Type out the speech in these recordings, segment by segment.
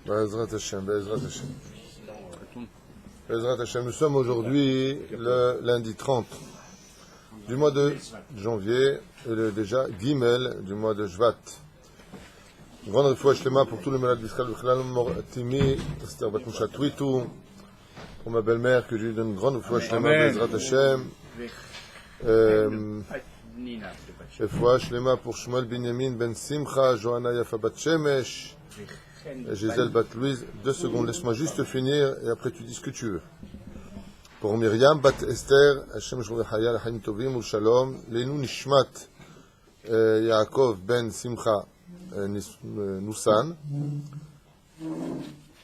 Bezrat Hashem, Bezrat Hashem. Bezrat Hashem. Nous sommes aujourd'hui le lundi 30 du mois de janvier et déjà Gimel du mois de Shvat. Grande refoua shlema pour tous les malades d'Israël, Timi, Esther Bat Moshe Twitou, pour ma belle-mère que je lui donne une grande refoua shlema, Bezrat Hashem. Refoua shlema pour Shmuel Binyamin Ben Simcha, Johanna Yafa Bat Shemesh, Gisèle Bat Louise. 2 secondes, laisse-moi juste finir et après tu dis ce que tu veux. Pour Myriam Bat Esther, Hashem Shmurei Haya, L'Chaim Tovim U'Shalom, Leinu Nishmat Yaakov Ben Simcha Noussan,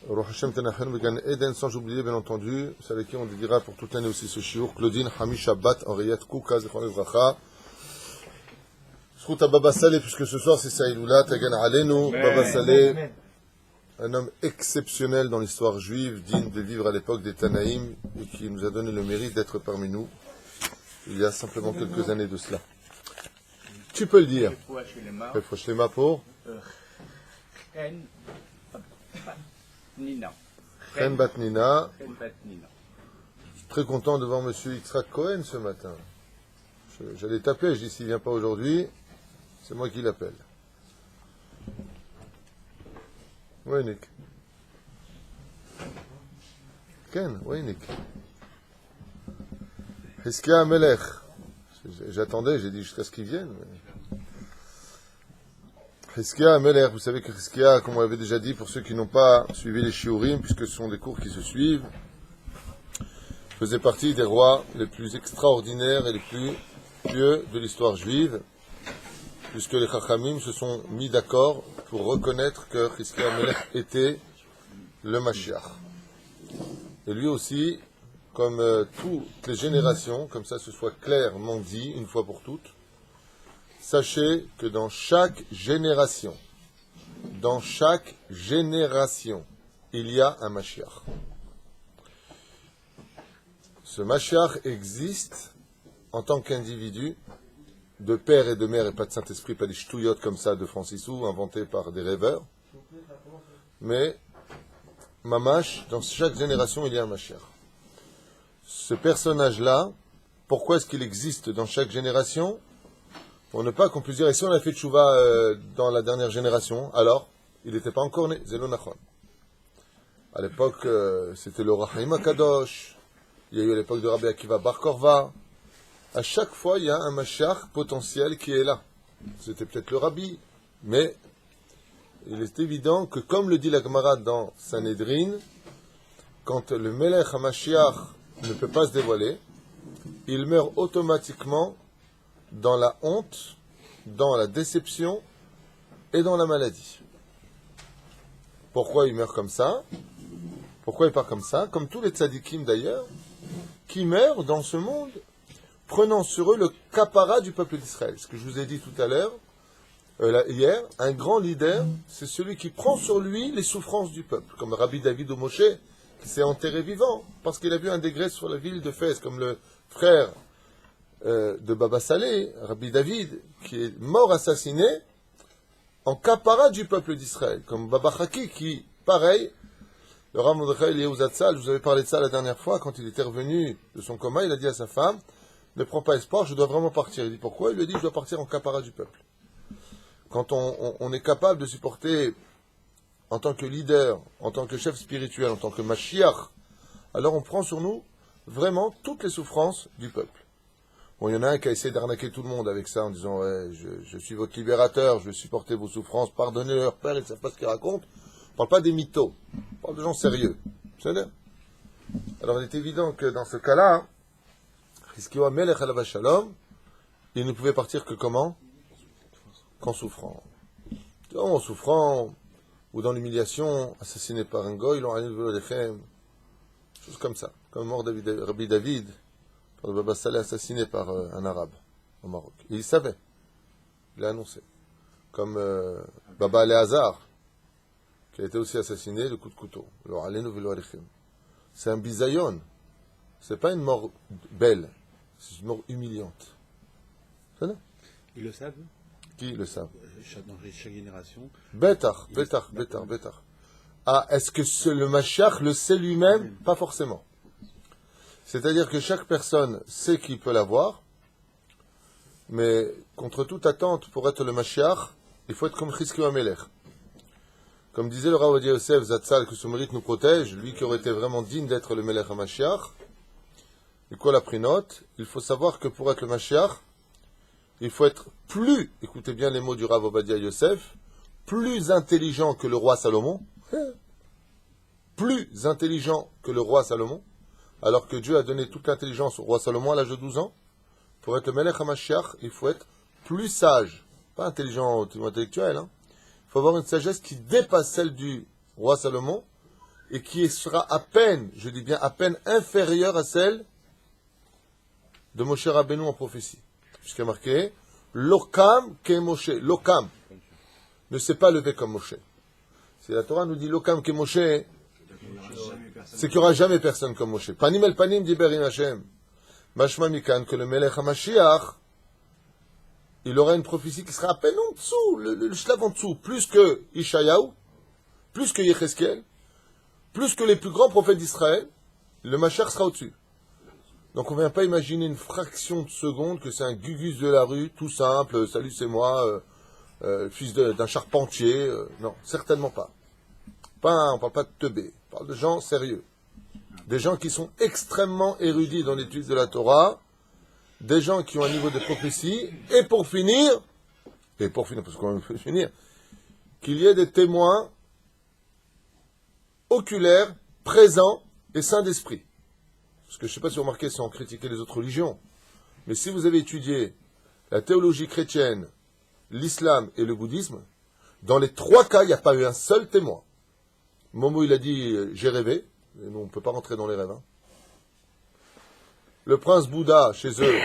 Ruach Hashem Tenachenu Began Eden, sans oublier bien entendu, c'est avec qui on dira pour toute l'année aussi ce shiur, Claudine Hamisha Bat Henriette Kouka Zechron Evracha. Zchut à Baba Saleh, puisque ce soir c'est Saïloula, Tagan Alenu, Baba Saleh, un homme exceptionnel dans l'histoire juive, digne de vivre à l'époque des Tanaïm, et qui nous a donné le mérite d'être parmi nous, il y a simplement quelques années de cela. Tu peux le dire. Refoua shlema pour Chen Bat Nina. Très content de voir Monsieur Yitzhak Cohen ce matin. J'allais t'appeler, je dis s'il ne vient pas aujourd'hui, c'est moi qui l'appelle. Oui, Nick. Ken, oui, Nick. Hiskia Melech. J'attendais, j'ai dit jusqu'à ce qu'il vienne. Hiskia Melech, vous savez que Hiskia, comme on l'avait déjà dit, pour ceux qui n'ont pas suivi les shiurim, puisque ce sont des cours qui se suivent, faisait partie des rois les plus extraordinaires et les plus pieux de l'histoire juive, puisque les Chachamim se sont mis d'accord pour reconnaître que Hiskia Melech était le Mashiach. Et lui aussi, comme toutes les générations, comme ça ce soit clairement dit une fois pour toutes, sachez que dans chaque génération, il y a un Mashiach. Ce Mashiach existe en tant qu'individu, de père et de mère et pas de Saint-Esprit, pas des ch'touillottes comme ça de Francisou, inventés par des rêveurs. Mais, Mamash, dans chaque génération, il y a un Mashiach. Ce personnage-là, pourquoi est-ce qu'il existe dans chaque génération? Pour ne pas qu'on puisse dire, et si on a fait tchouva dans la dernière génération, alors, il n'était pas encore né, Zelo Nachon. À l'époque, c'était le Rahaim HaKadosh, il y a eu à l'époque de Rabbi Akiva Bar Korva. À chaque fois, il y a un Mashiach potentiel qui est là. C'était peut-être le Rabbi, mais il est évident que, comme le dit la Gemara dans Sanhedrin, quand le Melech HaMashiach ne peut pas se dévoiler, il meurt automatiquement dans la honte, dans la déception et dans la maladie. Pourquoi il meurt comme ça? Pourquoi il part comme ça? Comme tous les tzadikim d'ailleurs, qui meurent dans ce monde, prenant sur eux le capara du peuple d'Israël. Ce que je vous ai dit tout à l'heure, hier, un grand leader, c'est celui qui prend sur lui les souffrances du peuple, comme Rabbi David ou Moshe, qui s'est enterré vivant, parce qu'il a vu un décret sur la ville de Fès, comme le frère de Baba Saleh, Rabbi David, qui est mort assassiné en capara du peuple d'Israël, comme Baba Chaki, qui, pareil, le Rav Mordechai Eliyahu Zatzal, je vous avais parlé de ça la dernière fois, quand il était revenu de son coma, il a dit à sa femme, ne prends pas espoir, je dois vraiment partir. Il dit pourquoi? Il lui a dit, je dois partir en capara du peuple. Quand on est capable de supporter, en tant que leader, en tant que chef spirituel, en tant que Mashiach, alors on prend sur nous vraiment toutes les souffrances du peuple. Bon, il y en a un qui a essayé d'arnaquer tout le monde avec ça, en disant, ouais, je suis votre libérateur, je vais supporter vos souffrances, pardonnez leur père, ils ne savent pas ce qu'ils racontent. On ne parle pas des mythos, on parle de gens sérieux. Vous savez? Alors il est évident que dans ce cas-là, Hiskiwa Melech Alav Shalom, il ne pouvait partir que comment? Qu'en souffrant. En souffrant, ou dans l'humiliation, assassiné par un goy, chose comme ça. Comme mort Rabbi David, par le Baba Saleh assassiné par un arabe au Maroc. Et il savait. Il l'a annoncé. Comme Baba Léazar, qui a été aussi assassiné de coup de couteau. C'est un bisayon. C'est pas une mort belle. C'est une mort humiliante. Ils le savent? Qui le savent? Dans chaque génération. Bétar. Ah, est-ce que le Mashiach le sait lui-même? Pas forcément. C'est-à-dire que chaque personne sait qu'il peut l'avoir, mais contre toute attente, pour être le Mashiach, il faut être comme Chizkiyahu HaMelech. Comme disait le Rav Ovadia Yosef Zatzal, que ce mérite nous protège, lui qui aurait été vraiment digne d'être le Melech HaMashiach, et quoi la pris note, il faut savoir que pour être le Mashiach, il faut être plus, écoutez bien les mots du Rav Ovadia Yosef, plus intelligent que le roi Salomon, plus intelligent que le roi Salomon, alors que Dieu a donné toute l'intelligence au roi Salomon à l'âge de 12 ans. Pour être le Melech HaMashiach, il faut être plus sage, pas intelligent ou intellectuel, hein. Il faut avoir une sagesse qui dépasse celle du roi Salomon et qui sera à peine, je dis bien à peine inférieure à celle de Moshe Rabbeinu en prophétie. Puisqu'il y a marqué Lokam ke Moshe. Lokam ne s'est pas levé comme Moshe. Si la Torah nous dit Lokam ke Moshe, c'est qu'il n'y aura jamais personne comme Moshe. Panim el panim diber im Hashem. Mashma mikan que le Melech HaMashiach, il aura une prophétie qui sera à peine en dessous, le shlav en dessous, plus que Ishayahu, plus que Yecheskel, plus que les plus grands prophètes d'Israël, le Mashiach sera au-dessus. Donc on ne vient pas imaginer une fraction de seconde que c'est un gugus de la rue, tout simple, salut c'est moi, fils d'un charpentier, non, certainement pas. On ne parle pas de teubé, on parle de gens sérieux. Des gens qui sont extrêmement érudits dans l'étude de la Torah, des gens qui ont un niveau de prophétie, et pour finir, parce qu'on peut finir, qu'il y ait des témoins oculaires, présents et saints d'esprit. Parce que je ne sais pas si vous remarquez sans critiquer les autres religions, mais si vous avez étudié la théologie chrétienne, l'islam et le bouddhisme, dans les 3 cas, il n'y a pas eu un seul témoin. Momo, il a dit « j'ai rêvé », et nous, on ne peut pas rentrer dans les rêves. Hein. Le prince Bouddha, chez eux,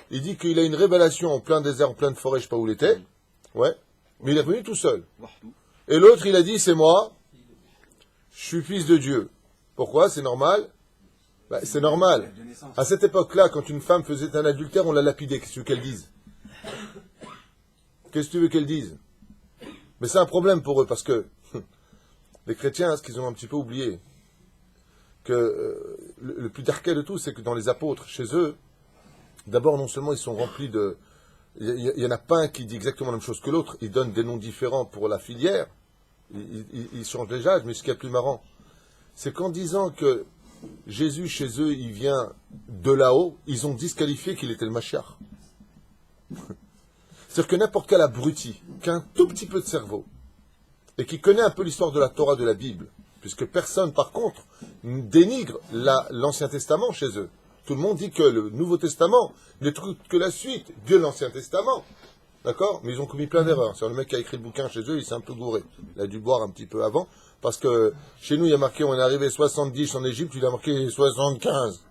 il dit qu'il a une révélation en plein désert, en pleine forêt, je ne sais pas où il était. Ouais. Mais il est venu tout seul. Et l'autre, il a dit, c'est moi, je suis fils de Dieu. Pourquoi? C'est normal? C'est normal. À cette époque-là, quand une femme faisait un adultère, on la lapidait. Qu'est-ce que tu veux qu'elle dise? Qu'est-ce que tu veux qu'elle dise? Mais c'est un problème pour eux, parce que les chrétiens, ce qu'ils ont un petit peu oublié, que le plus darké de tout, c'est que dans les apôtres, chez eux, d'abord, non seulement ils sont remplis de... Il y en a pas un qui dit exactement la même chose que l'autre, ils donnent des noms différents pour la filière, ils changent les âges, mais ce qui est plus marrant, c'est qu'en disant que Jésus, chez eux, il vient de là-haut, ils ont disqualifié qu'il était le Mashiach. C'est-à-dire que n'importe quel abruti, qui a un tout petit peu de cerveau, et qui connaît un peu l'histoire de la Torah, de la Bible, puisque personne, par contre, dénigre l'Ancien Testament chez eux. Tout le monde dit que le Nouveau Testament n'est que la suite de l'Ancien Testament. D'accord? Mais ils ont commis plein d'erreurs. C'est le mec qui a écrit le bouquin chez eux, il s'est un peu gouré. Il a dû boire un petit peu avant, parce que chez nous, il y a marqué, on est arrivé 70 en Égypte, il a marqué 75.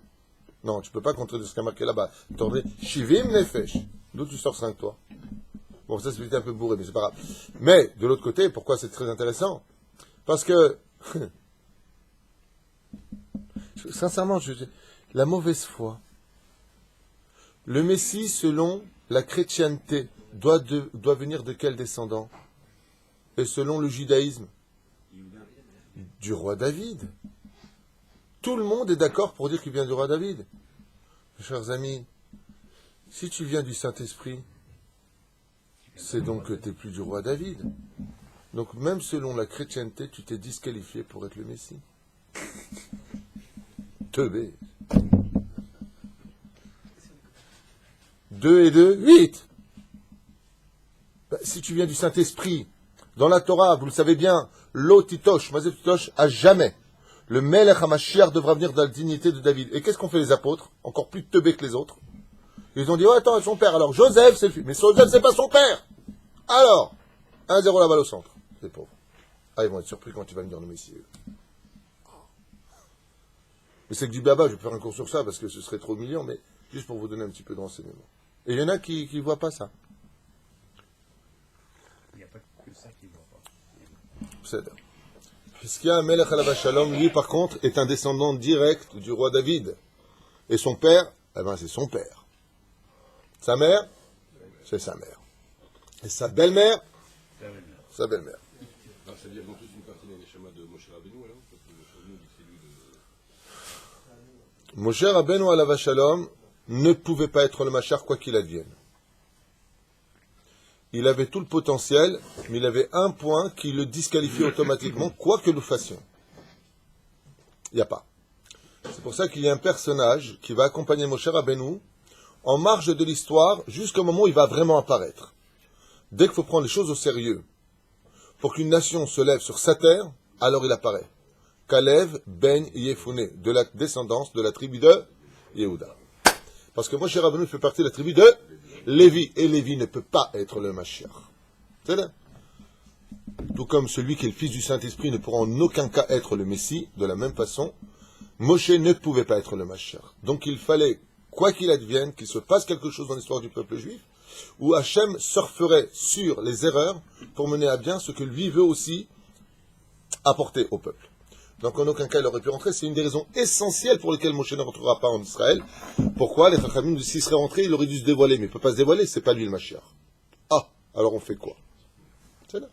Non, tu peux pas contredire ce qu'il y a marqué là-bas. Tu as Shivim Nefesh. D'où tu sors 5, toi? Bon, ça, c'est un peu bourré, mais c'est pas grave. Mais, de l'autre côté, pourquoi c'est très intéressant? Parce que, sincèrement, la mauvaise foi. Le Messie, selon la chrétienté, doit venir de quel descendant? Et selon le judaïsme? Du roi David. Tout le monde est d'accord pour dire qu'il vient du roi David. Mes chers amis, si tu viens du Saint-Esprit, c'est donc que tu n'es plus du roi David. Donc même selon la chrétienté, tu t'es disqualifié pour être le Messie. Teubé. 2 et 2, 8. Si tu viens du Saint-Esprit, dans la Torah, vous le savez bien, l'otitosh, mazetosh, à jamais. Le Melech HaMashiach devra venir dans la dignité de David. Et qu'est-ce qu'ont fait les apôtres? Encore plus teubés que les autres. Ils ont dit, oh attends, son père. Alors Joseph, c'est le fils. Mais Joseph, c'est pas son père. Alors, 1-0 la balle au centre. C'est pauvre. Ah, ils vont être surpris quand tu vas venir le Messie. Mais c'est que du baba, je vais faire un cours sur ça parce que ce serait trop humiliant, mais juste pour vous donner un petit peu de renseignements. Et il y en a qui ne voient pas ça. Il n'y a pas que ça qui ne voit pas. C'est Puisqu'il Melech Alav Shalom, lui par contre, est un descendant direct du roi David. Et son père, eh ben c'est son père. Sa mère, c'est sa mère. Et sa belle-mère, sa belle-mère. C'est-à-dire qu'ils ont tous une partie des schémas de Moshe Moshe Rabbeinu alav shalom ne pouvait pas être le Mashiach quoi qu'il advienne. Il avait tout le potentiel, mais il avait un point qui le disqualifiait automatiquement, quoi que nous fassions. Il n'y a pas. C'est pour ça qu'il y a un personnage qui va accompagner Moshe Rabbeinu en marge de l'histoire jusqu'au moment où il va vraiment apparaître. Dès qu'il faut prendre les choses au sérieux, pour qu'une nation se lève sur sa terre, alors il apparaît. Kalev ben Yefune, de la descendance de la tribu de Yehuda. Parce que Moshe Rabbeinu fait partie de la tribu de Lévi, et Lévi ne peut pas être le Mashiach. C'est là. Tout comme celui qui est le fils du Saint-Esprit ne pourra en aucun cas être le Messie, de la même façon, Moshe ne pouvait pas être le Mashiach. Donc il fallait, quoi qu'il advienne, qu'il se passe quelque chose dans l'histoire du peuple juif, où Hachem surferait sur les erreurs pour mener à bien ce que lui veut aussi apporter au peuple. Donc en aucun cas il aurait pu rentrer. C'est une des raisons essentielles pour lesquelles Moshe ne rentrera pas en Israël. Pourquoi? Les Chachamim, s'il serait rentré, il aurait dû se dévoiler. Mais il ne peut pas se dévoiler, c'est pas lui le Mashiach. Ah, alors on fait quoi? C'est là.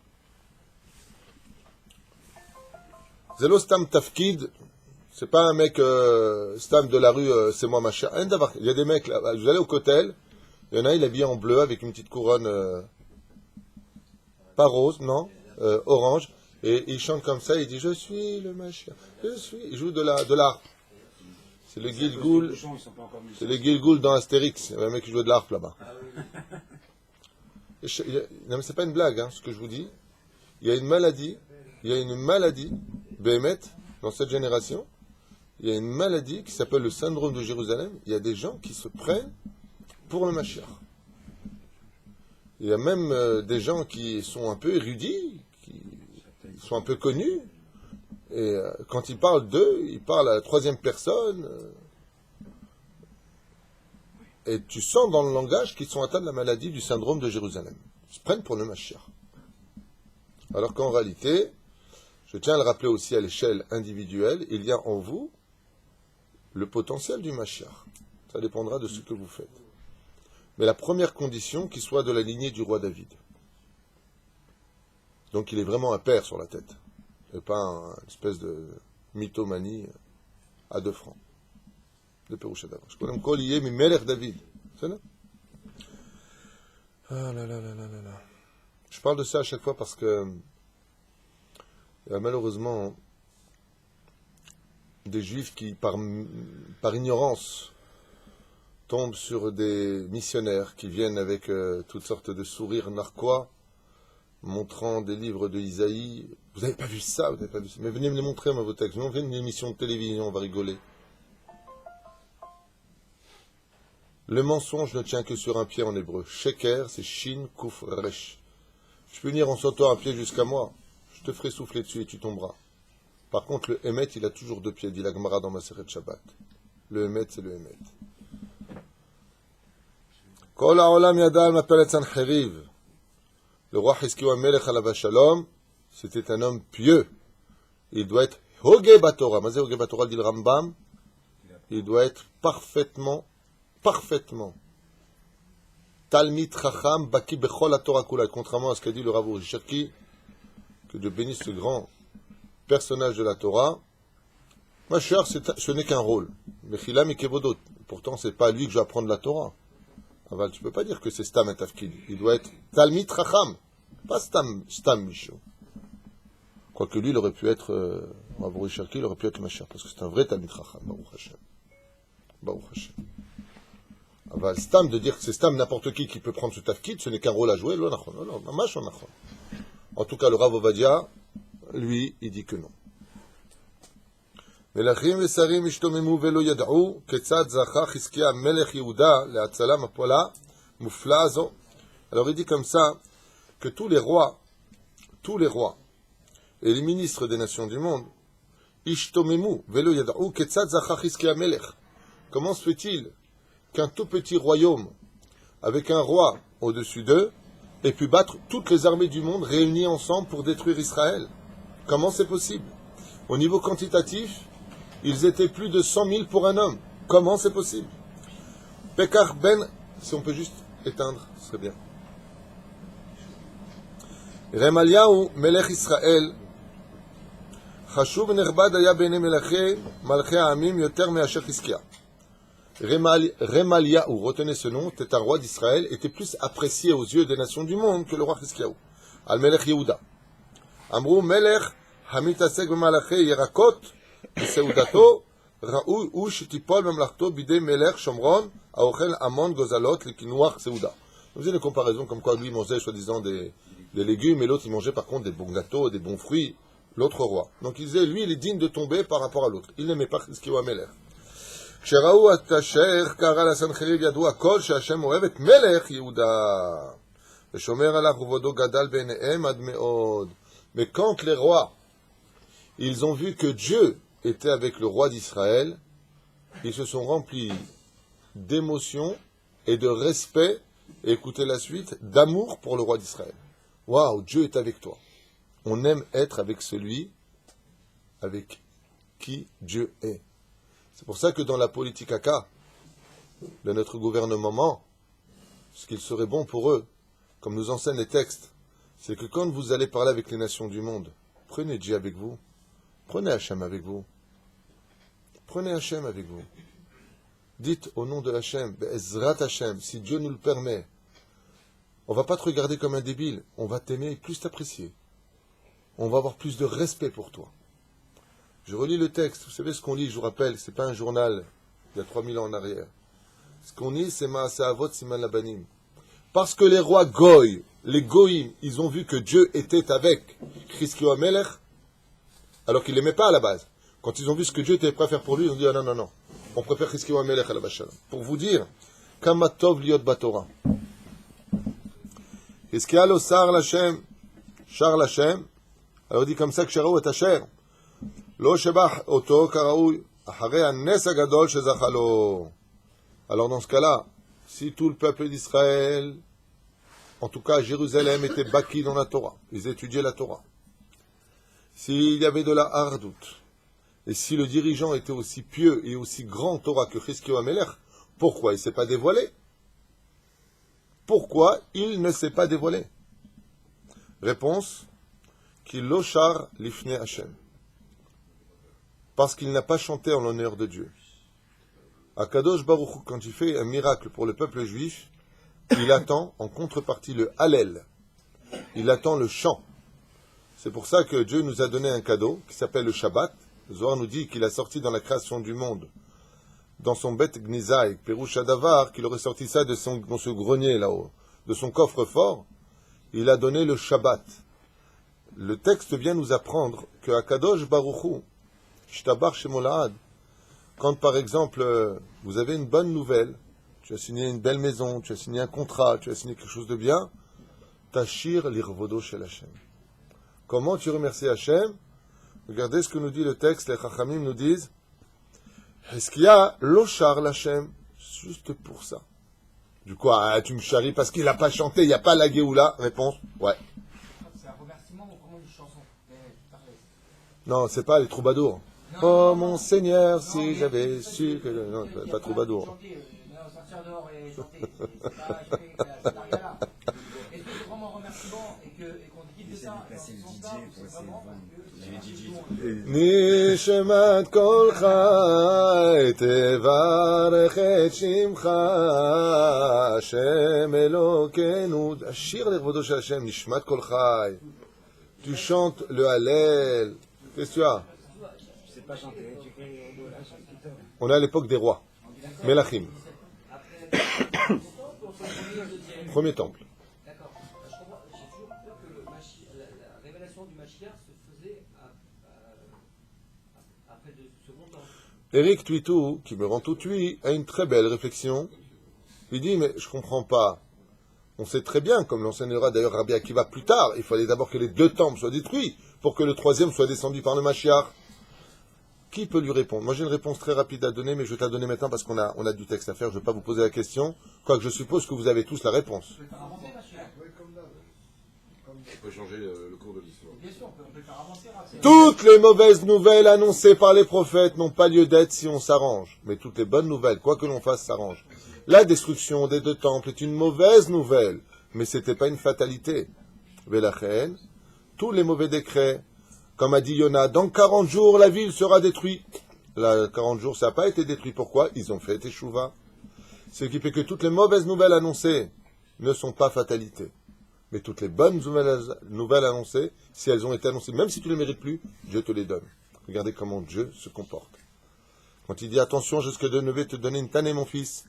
Zelo Stam Tafkid, c'est pas un mec Stam de la rue, c'est moi Mashiach. Il y a des mecs, là, vous allez au Kotel, il y en a, il est habillé en bleu avec une petite couronne, pas rose, non, orange. Et il chante comme ça, il dit « Je suis le Mashiach, je suis... » Il joue de l'harpe. C'est le Gilgoul, c'est le Gilgoul dans Astérix. Il y a un mec qui joue de l'harpe là-bas. Non mais c'est pas une blague, hein, ce que je vous dis. Il y a une maladie, Béhémet, dans cette génération, il y a une maladie qui s'appelle le syndrome de Jérusalem. Il y a des gens qui se prennent pour le Mashiach. Il y a même des gens qui sont un peu érudits, ils sont un peu connus, et quand ils parlent d'eux, ils parlent à la troisième personne, et tu sens dans le langage qu'ils sont atteints de la maladie du syndrome de Jérusalem. Ils se prennent pour le Mashiach. Alors qu'en réalité, je tiens à le rappeler aussi à l'échelle individuelle, il y a en vous le potentiel du Mashiach. Ça dépendra de ce que vous faites. Mais la première condition, qu'il soit de la lignée du roi David. Donc il est vraiment un père sur la tête, et pas une espèce de mythomanie à 2 francs. De Péroucha d'avant. Je connais encore lié, mais Melech David. C'est là. Ah là là là là là là. Je parle de ça à chaque fois parce que il y a malheureusement des juifs qui, par ignorance, tombent sur des missionnaires qui viennent avec toutes sortes de sourires narquois, montrant des livres de Isaïe. Vous n'avez pas vu ça, vous n'avez pas vu ça. Mais venez me les montrer, moi, vos textes. On fait une émission de télévision, on va rigoler. Le mensonge ne tient que sur un pied en hébreu. Sheker, c'est Shin, Kuf, Resh. Je peux venir en sautant un pied jusqu'à moi. Je te ferai souffler dessus et tu tomberas. Par contre, le Emet, il a toujours 2 pieds, dit la Gemara dans Maseret Shabbat. Le Emet, c'est le Emet. Kol ha'olam yadal mapelet Sancheriv. Le roi Hiskiou Melech alav shalom, c'était un homme pieux. Il doit être Hogé Batora. Mazé Hogé Batora, dit le Rambam. Il doit être parfaitement Talmid Chacham Baki Bechol HaTorah Kula. Contrairement à ce qu'a dit le Rav Uri Cherki, que Dieu bénisse ce grand personnage de la Torah, Mashiach, ce n'est qu'un rôle. Mechila Mikevodot. Pourtant, c'est pas à lui que je vais apprendre la Torah. Aval, tu peux pas dire que c'est Stam et Tafkid. Il doit être Talmid Chacham, pas Stam Misho. Quoique lui, il aurait pu être, Rav Uri Cherki, il aurait pu être Mashiach, parce que c'est un vrai Talmid Chacham, Baruch Hashem. Baruch Hashem. Aval, Stam, de dire que c'est Stam n'importe qui peut prendre ce Tafkid, ce n'est qu'un rôle à jouer, non, mamash on achon. En tout cas, le Rav Ovadia, lui, il dit que non. מלכים ושרים השתוממו ולא ידעו כיצד זכה חזקיה מלך יהודה להצלה מפלה מופלאה זו. Alors il dit comme ça que tous les rois et les ministres des nations du monde ishtomemu velo yada'u ketzad zacha chizkiya melech. Comment se fait-il qu'un tout petit royaume avec un roi au-dessus d'eux ait pu battre toutes les armées du monde réunies ensemble pour détruire Israël? Comment c'est possible? Au niveau quantitatif, ils étaient plus de 100 000 pour un homme. Comment c'est possible? Pekar ben, si on peut juste éteindre, ce serait bien. Remaliahu melech Israël חשוב ונכבד היה בעיני מלכי העמים יותר מאשר חזקיה. Remaliahu, retenez ce nom, était un roi d'Israël, était plus apprécié aux yeux des nations du monde que le roi Chizkiyahu. Al-Melech Yehuda. Amrou Melech hamitasek b'malachei yerakot b'seudato raoui u shetipol b'mlachto bidei Melech Shomron aochel amon gozalot likinuach seuda. Vous avez une comparaison comme quoi lui mangeait soi-disant des légumes et l'autre il mangeait par contre des bons gâteaux, des bons fruits, l'autre roi. Donc il disait lui il est digne de tomber par rapport à l'autre. Il n'aimait pas Chizkiyahu Melech. כשראו את אשר קרא לסנחריב ידעו הכל שהשם אוהב את מלך יהודה ושומר עליו ובודו גדל בעיניהם עד מאוד. Mais quand les rois ils ont vu que Dieu était avec le roi d'Israël, ils se sont remplis d'émotion et de respect, et écoutez la suite, d'amour pour le roi d'Israël. Waouh, Dieu est avec toi. On aime être avec celui avec qui Dieu est. C'est pour ça que dans la politique ACA de notre gouvernement, ce qu'il serait bon pour eux, comme nous enseignent les textes, c'est que quand vous allez parler avec les nations du monde, prenez Dieu avec vous, prenez Hachem avec vous, prenez Hachem avec vous. Dites au nom de Hachem, Be'ezrat Hachem, si Dieu nous le permet, on ne va pas te regarder comme un débile, on va t'aimer et plus t'apprécier. On va avoir plus de respect pour toi. Je relis le texte, vous savez ce qu'on lit, je vous rappelle, ce n'est pas un journal il y a 3000 ans en arrière. Ce qu'on lit, c'est Maaseh Avot Siman Labanim. Parce que les rois Goy, les Goïm, ils ont vu que Dieu était avec Chizkiyahu Melech, alors qu'ils ne l'aimaient pas à la base. Quand ils ont vu ce que Dieu était prêt à faire pour lui, ils ont dit ah non, on préfère Chizkiyahu Melech à la Bachala. Pour vous dire, Kamatov Liot Batora. Chizkiyahu lo Sar Lashem, Shar Lashem, alors il dit comme ça que Sharaou est Asher. לא שבח אותו כראוי אחרי הנס הגדול שזכה לו. Alors dans ce cas-là, si tout le peuple d'Israël, en tout cas à Jérusalem, était baki dans la Torah, ils étudiaient la Torah, s'il y avait de la hardout, et si le dirigeant était aussi pieux et aussi grand Torah que Chizkiyahu Melech, pourquoi il ne s'est pas dévoilé? Pourquoi il ne s'est pas dévoilé? Réponse, ki lo shar lifnei Hashem. Parce qu'il n'a pas chanté en l'honneur de Dieu. Akadosh Baruch Hu, quand il fait un miracle pour le peuple juif, il attend en contrepartie le Hallel. Il attend le chant. C'est pour ça que Dieu nous a donné un cadeau qui s'appelle le Shabbat. Le Zohar nous dit qu'il a sorti dans la création du monde, dans son Bet Gnizai, Perush Hadavar, qu'il aurait sorti ça dans ce grenier là-haut, de son coffre-fort. Il a donné le Shabbat. Le texte vient nous apprendre que Akadosh Baruch Hu, Shtabar Shemolad, quand par exemple vous avez une bonne nouvelle, tu as signé une belle maison, tu as signé un contrat, tu as signé quelque chose de bien, Tashir l'irvodo shel Hashem. Comment tu remercies Hashem? Regardez ce que nous dit le texte, les Chachamim nous disent, est-ce qu'il y a l'ochar l'Hashem? Juste pour ça. Du coup, tu me charries parce qu'il n'a pas chanté, il n'y a pas la Géoula? Réponse, ouais. C'est un remerciement ou comment une chanson? Non, c'est pas les troubadours. Oh mon Seigneur, si j'avais su que... Non, pas troubadour. Sortir dehors et chanter, c'est pas là. Est-ce que c'est vraiment un remerciement et qu'on quitte de ça dans ce sens-là, ou c'est vraiment parce que... נשמת כל חי תברך את שמך השם אלוקינו. השיר לכבודו של השם, נשמת כל חי. Tu chantes le Hallel. Qu'est-ce que tu as? On est à l'époque des rois. Melachim. Premier temple. D'accord. Je comprends. J'ai toujours peur que la révélation du Mashiach se faisait après le second temple. Eric Tuitou, qui me rend tout cuit, a une très belle réflexion. Il dit, mais je comprends pas. On sait très bien, comme l'enseignera d'ailleurs Rabbi Akiva plus tard, il fallait d'abord que les deux temples soient détruits pour que le troisième soit descendu par le Mashiach. Qui peut lui répondre? Moi j'ai une réponse très rapide à donner, mais je vais te la donner maintenant parce qu'on a du texte à faire. Je ne vais pas vous poser la question, quoique je suppose que vous avez tous la réponse. On peut le faire avancer, Mashiach. On peut changer le cours de l'histoire. Bien sûr, on peut le faire avancer. Toutes les mauvaises nouvelles annoncées par les prophètes n'ont pas lieu d'être si on s'arrange. Mais toutes les bonnes nouvelles, quoi que l'on fasse, s'arrangent. La destruction des deux temples est une mauvaise nouvelle, mais ce n'était pas une fatalité. Velachen, tous les mauvais décrets Comme a dit Yona, dans 40 jours, la ville sera détruite. Là, 40 jours, ça n'a pas été détruit. Pourquoi? Ils ont fait Teshuvah. Ce qui fait que toutes les mauvaises nouvelles annoncées ne sont pas fatalités. Mais toutes les bonnes nouvelles annoncées, si elles ont été annoncées, même si tu ne les mérites plus, Dieu te les donne. Regardez comment Dieu se comporte. Quand il dit, attention, je vais te donner une tannée, mon fils.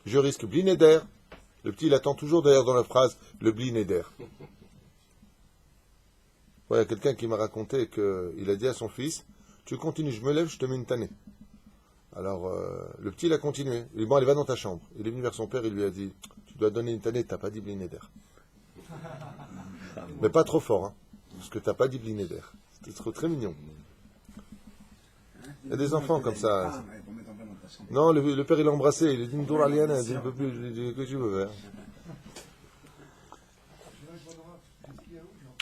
Je risque blinéder. Le petit, il attend toujours d'ailleurs dans la phrase, le blinéder. Il y a quelqu'un qui m'a raconté qu'il a dit à son fils, tu continues, je me lève, je te mets une tannée. Alors, le petit, il a continué. Il dit, bon, allez, va dans ta chambre. Il est venu vers son père, il lui a dit, tu dois donner une tannée, tu n'as pas dit blinéder. Mais pas trop fort, hein, parce que tu n'as pas dit blinéder. C'était trop, très mignon. Il y a des enfants comme ça. Non, le père, il l'a embrassé, il a dit, une tour alienne, il dit, un peu plus, je lui ai dit, que tu veux faire.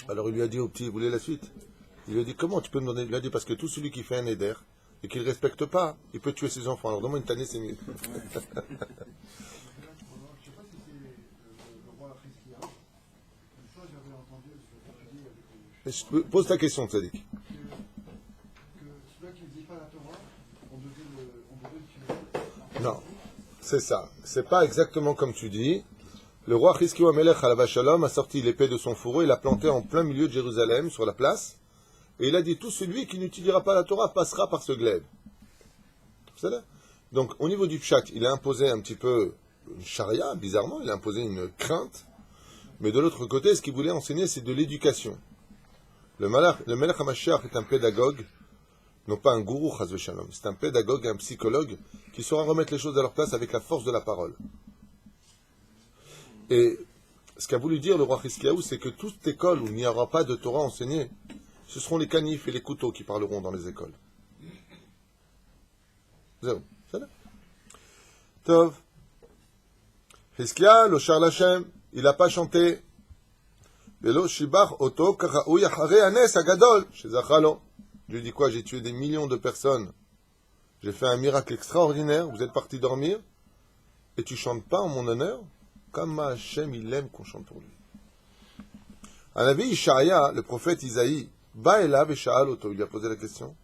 Alors il lui a dit au petit, vous voulez la suite? Il lui a dit, comment tu peux me donner? Il lui a dit, parce que tout celui qui fait un éder et qui ne le respecte pas, il peut tuer ses enfants. Alors donne-moi une tannée, c'est mieux. Pose ta question, Tzadik. Non, c'est ça. C'est pas exactement comme tu dis. Le roi Chizkiyahu Amelech Alav Shalom a sorti l'épée de son fourreau, il l'a planté en plein milieu de Jérusalem, sur la place, et il a dit, tout celui qui n'utilisera pas la Torah passera par ce glaive. Donc, au niveau du pshat, il a imposé un petit peu une charia, bizarrement, il a imposé une crainte, mais de l'autre côté, ce qu'il voulait enseigner, c'est de l'éducation. Le Melech HaMashiach est un pédagogue, non pas un gourou, Chaz v'Shalom, c'est un pédagogue, un psychologue, qui saura remettre les choses à leur place avec la force de la parole. Et ce qu'a voulu dire le roi Chizkiyahu, c'est que toute école où il n'y aura pas de Torah enseignée, ce seront les canifs et les couteaux qui parleront dans les écoles. Zéro. C'est là. Tov. Chizkiyahu, le Shar Lashem, il n'a pas chanté. Velo Shibach Oto Karaou Yachare Anes Agadol, chez Zachalo. Je lui dis quoi? J'ai tué des millions de personnes. J'ai fait un miracle extraordinaire. Vous êtes partis dormir et tu chantes pas en mon honneur? Comme Hachem, il aime qu'on chante pour lui. Un avis Ishaïa, le prophète Isaïe, Ba'elav et Sha'al Oto, il lui a posé la question.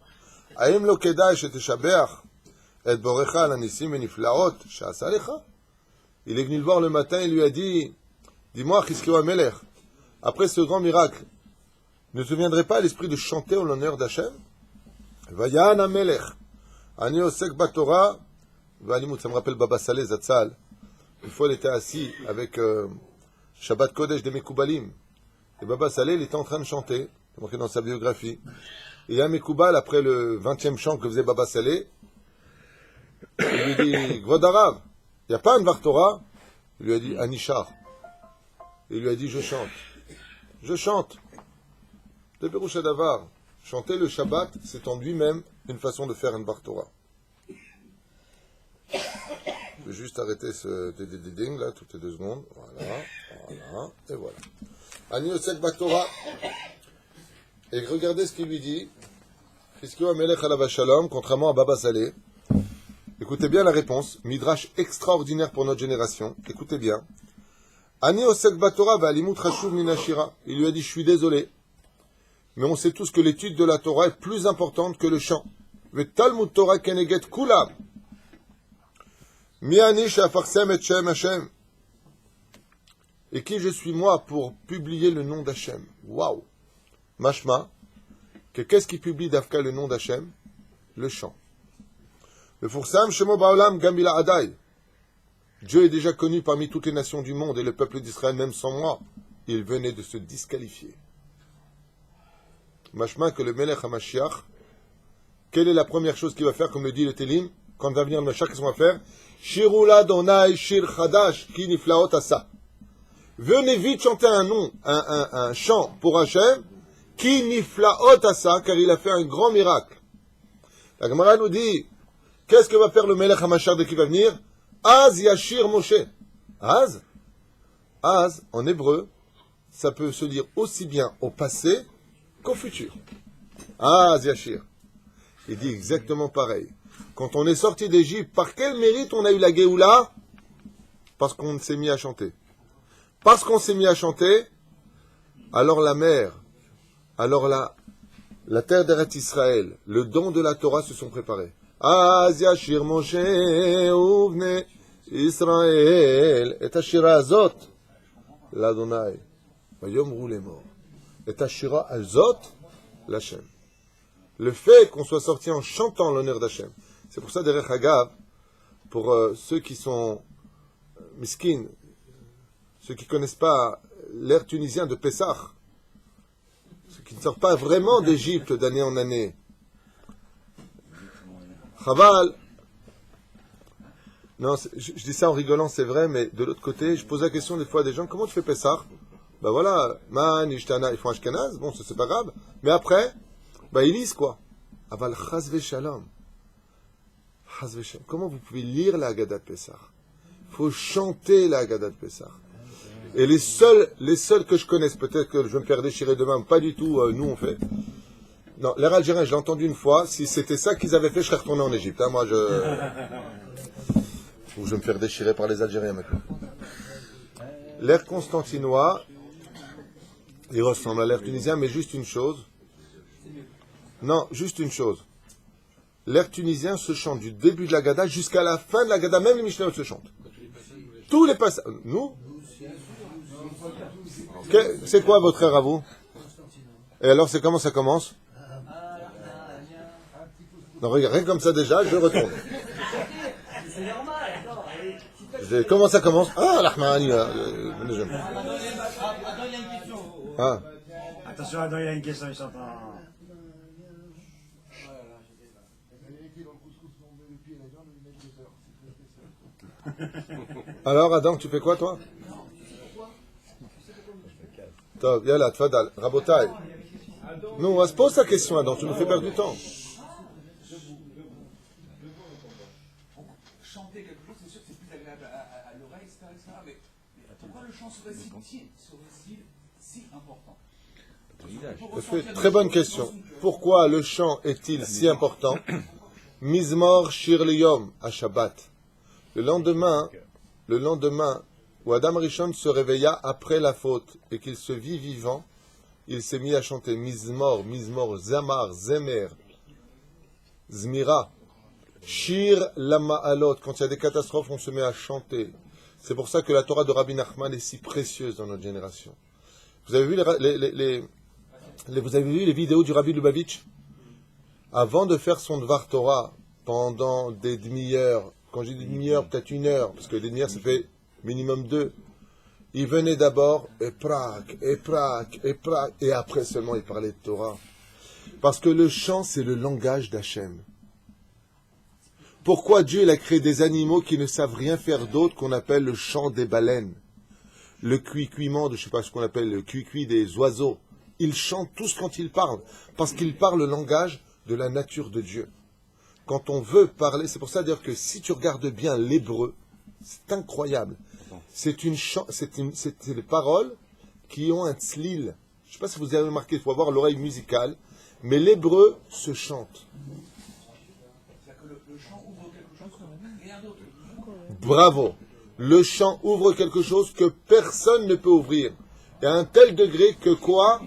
Aïm lo kedai sheteshabeach et borecha al anisim et niflaot sha'asa lecha. Il est venu le voir le matin et lui a dit, dis-moi, Chizkiyahu Amelech, après ce grand miracle, ne te viendrait pas à l'esprit de chanter en l'honneur d'Hachem? Vayan Amelech, ani osek batora, valimut, ça me rappelle Baba Saleh Zatzal. Une fois, il était assis avec Shabbat Kodesh des Mekoubalim. Et Baba Saleh, il était en train de chanter, c'est marqué dans sa biographie. Et il y a un Mekoubal, après le 20e chant que faisait Baba Saleh, il lui dit, Gvodarav, il n'y a pas un Dvar Torah? Il lui a dit, Anishar. Il lui a dit, je chante. Je chante. De Peroucha Davar. Chanter le Shabbat, c'est en lui-même une façon de faire un Dvar Torah. Je vais juste arrêter ce ding là, toutes les 2 secondes. Voilà, et voilà. Ani Osek Batora. Et regardez ce qu'il lui dit. Chizkiyahu Amelech Alav Shalom, contrairement à Baba Saleh. Écoutez bien la réponse. Midrash extraordinaire pour notre génération. Écoutez bien. Ani Osek Batora va alimut Hashuv Minashira. Il lui a dit, je suis désolé. Mais on sait tous que l'étude de la Torah est plus importante que le chant. Ve Talmud Torah Keneget Kulam. Et qui je suis moi pour publier le nom d'Hachem? Waouh! Mashma, que qu'est-ce qui publie d'Afka le nom d'Hachem? Le chant. Le Fursam Shemo Baolam Gambila Adai. Dieu est déjà connu parmi toutes les nations du monde et le peuple d'Israël, même sans moi, il venait de se disqualifier. Mashma, que le Melech HaMashiach, quelle est la première chose qu'il va faire, comme le dit le Télim? Quand va venir le Mashiach, qu'est-ce qu'on va faire? Shirula Donai Shir Chadash Ki Niflaot Asa. Venez vite chanter un chant pour Hachem, Ki Niflaot Asa, car il a fait un grand miracle. La Gemara nous dit, qu'est-ce que va faire le Melech HaMashiach dès qu'il va venir? Az Yashir Moshe. Az, en hébreu, ça peut se dire aussi bien au passé qu'au futur. Az Yashir. Il dit exactement pareil. Quand on est sorti d'Égypte, par quel mérite on a eu la Géoula? Parce qu'on s'est mis à chanter. Parce qu'on s'est mis à chanter, alors la mer, alors la terre d'Eretz Israël, le don de la Torah se sont préparés. Az yashir Moshe uvne Israël et hashira azot l'Adonai vayomru lemor et hashira azot l'Hashem. Le fait qu'on soit sorti en chantant l'honneur d'Hachem, c'est pour ça derech Hagav, pour ceux qui sont miskin, ceux qui ne connaissent pas l'ère tunisien de Pessah, ceux qui ne sortent pas vraiment d'Égypte d'année en année. Chaval, non, je dis ça en rigolant, c'est vrai, mais de l'autre côté, je pose la question des fois à des gens, comment tu fais Pessah? Ben voilà, man, ishtana, ils font ashkenaz, bon, ça c'est pas grave, mais après, ben ils lisent quoi? Aval chaz v'shalom. Chaz v'shalom. Comment vous pouvez lire la Haggadah de Pessah? Il faut chanter la Haggadah de Pessah. Et les seuls que je connaisse, peut-être que je vais me faire déchirer demain, pas du tout, nous on fait. Non, l'air algérien, je l'ai entendu une fois, si c'était ça qu'ils avaient fait, je serais retourné en Égypte. Hein, moi, Ou je vais me faire déchirer par les Algériens maintenant. L'air constantinois, il ressemble à l'air tunisien, mais juste une chose. Non, juste une chose. L'air tunisien se chante du début de la Haggadah jusqu'à la fin de la Haggadah, même les Mishnayot se chantent. Tous les passages. Nous? C'est quoi votre air à vous? Et alors, c'est comment ça commence? Non, regarde, rien comme ça déjà, je retourne. Comment ça commence? Ah, l'Ahmani. Ah. Attention, Adam, il a une question, il chante en... Alors, Adam, tu fais quoi, toi? Tov, yalla, tfadal, rabotai. Non, on se pose ta question, Adam, tu nous fais perdre du temps. Chanter quelque chose, c'est sûr que c'est plus agréable à l'oreille, etc., mais pourquoi le chant serait-il si important? Très bonne question. Pourquoi le chant est-il si important? Mizmor shir liyom à Shabbat. Le lendemain où Adam Rishon se réveilla après la faute et qu'il se vit vivant, il s'est mis à chanter Mizmor, Zamar, Zemer, Zmira, Shir Lama'alot. Quand il y a des catastrophes, on se met à chanter. C'est pour ça que la Torah de Rabbi Nachman est si précieuse dans notre génération. Vous avez vu les vidéos du Rabbi Lubavitch? Avant de faire son Dvar Torah, pendant des demi-heures, quand j'ai des demi-heures, peut-être une heure, parce que des demi-heures, ça fait minimum 2. Il venait d'abord, et après seulement il parlait de Torah. Parce que le chant, c'est le langage d'Hachem. Pourquoi Dieu il a créé des animaux qui ne savent rien faire d'autre qu'on appelle le chant des baleines? Le cuicuiement de, je ne sais pas ce qu'on appelle, le cuicui des oiseaux. Ils chantent tous quand ils parlent, parce qu'ils parlent le langage de la nature de Dieu. Quand on veut parler, c'est pour ça d'ailleurs que si tu regardes bien l'hébreu, c'est incroyable. C'est des paroles qui ont un tzlil. Je ne sais pas si vous avez remarqué, il faut avoir l'oreille musicale, mais l'hébreu se chante. Le chant ouvre quelque chose que rien d'autre. Bravo. Le chant ouvre quelque chose que personne ne peut ouvrir. Et à un tel degré que quoi?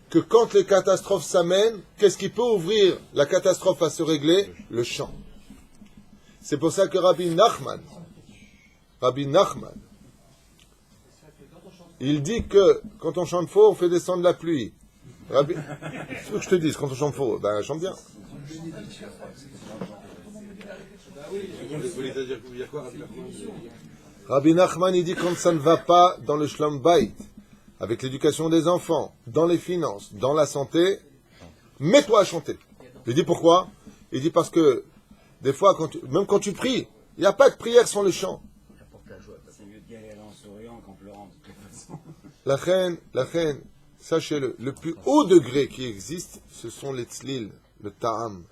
Que quand les catastrophes s'amènent, qu'est-ce qui peut ouvrir la catastrophe à se régler? Le chant. C'est pour ça que Rabbi Nachman, il dit que quand on chante faux, on fait descendre la pluie. C'est ce que je te dis, quand on chante faux, ben chante bien. Rabbi Nachman, il dit quand ça ne va pas dans le Shlom Bayit, avec l'éducation des enfants, dans les finances, dans la santé, mets-toi à chanter. Il dit pourquoi? Il dit parce que des fois, même quand tu pries, il n'y a pas de prière sans le chant. C'est mieux de galérer en souriant qu'en pleurant, de toute façon. La reine, sachez-le, le plus haut degré qui existe, ce sont les tzlil, le ta'am.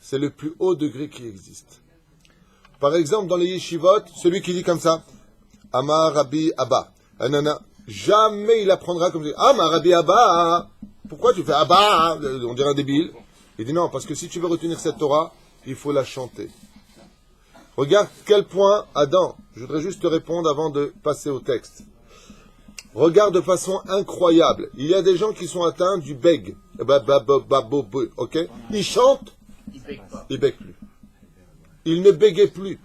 C'est le plus haut degré qui existe. Par exemple, dans les yeshivot, celui qui dit comme ça, Amar Rabbi Abba, Anana, jamais il apprendra comme ça. Amar Rabbi Abba, pourquoi tu fais Abba? On dirait un débile. Il dit non, parce que si tu veux retenir cette Torah, il faut la chanter. Regarde quel point, Adam, je voudrais juste te répondre avant de passer au texte. regarde de façon incroyable. Il y a des gens qui sont atteints du bègue. Ok? Ils chantent, ils bèguent plus. Ils ne bégayent plus.